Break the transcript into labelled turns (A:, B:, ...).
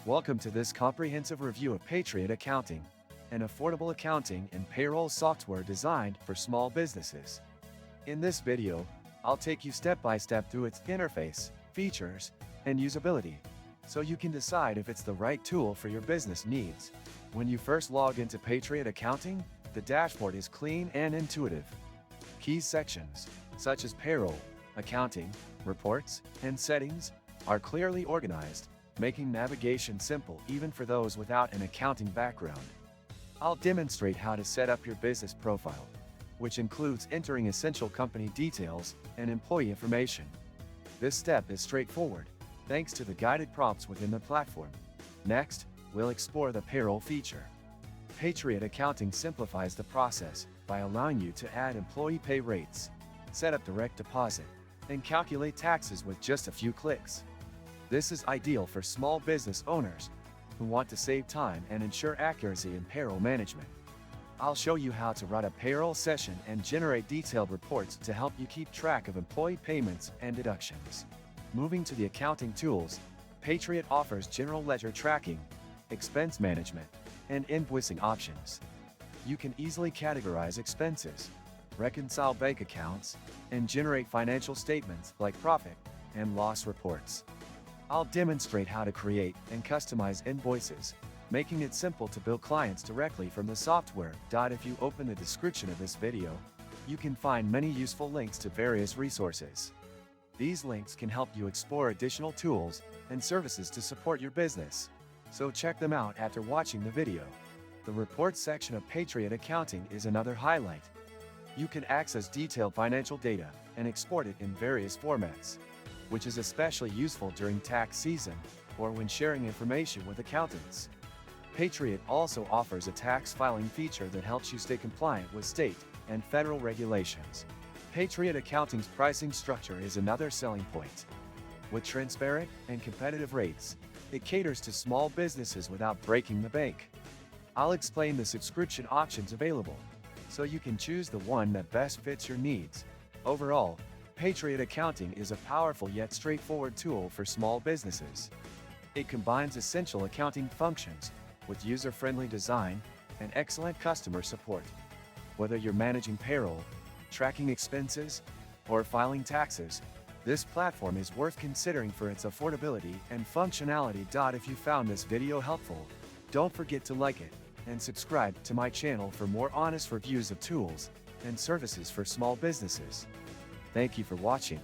A: Welcome to this comprehensive review of Patriot Accounting, an affordable accounting and payroll software designed for small businesses. In this video, I'll take you step by step through its interface, features, and usability, so you can decide if it's the right tool for your business needs. When you first log into Patriot Accounting, the dashboard is clean and intuitive. Key sections, such as payroll, accounting, reports, and settings, are clearly organized, making navigation simple even for those without an accounting background. I'll demonstrate how to set up your business profile, which includes entering essential company details and employee information. This step is straightforward, thanks to the guided prompts within the platform. Next, we'll explore the payroll feature. Patriot Accounting simplifies the process by allowing you to add employee pay rates, set up direct deposit, and calculate taxes with just a few clicks. This is ideal for small business owners who want to save time and ensure accuracy in payroll management. I'll show you how to run a payroll session and generate detailed reports to help you keep track of employee payments and deductions. Moving to the accounting tools, Patriot offers general ledger tracking, expense management, and invoicing options. You can easily categorize expenses, reconcile bank accounts, and generate financial statements like profit and loss reports. I'll demonstrate how to create and customize invoices, making it simple to bill clients directly from the software. If you open the description of this video, you can find many useful links to various resources. These links can help you explore additional tools and services to support your business, so check them out after watching the video. The reports section of Patriot Accounting is another highlight. You can access detailed financial data and export it in various formats, which is especially useful during tax season or when sharing information with accountants. Patriot also offers a tax filing feature that helps you stay compliant with state and federal regulations. Patriot Accounting's pricing structure is another selling point. With transparent and competitive rates, it caters to small businesses without breaking the bank. I'll explain the subscription options available, so you can choose the one that best fits your needs. Overall, Patriot Accounting is a powerful yet straightforward tool for small businesses. It combines essential accounting functions with user-friendly design and excellent customer support. Whether you're managing payroll, tracking expenses, or filing taxes, this platform is worth considering for its affordability and functionality. If you found this video helpful, don't forget to like it and subscribe to my channel for more honest reviews of tools and services for small businesses. Thank you for watching.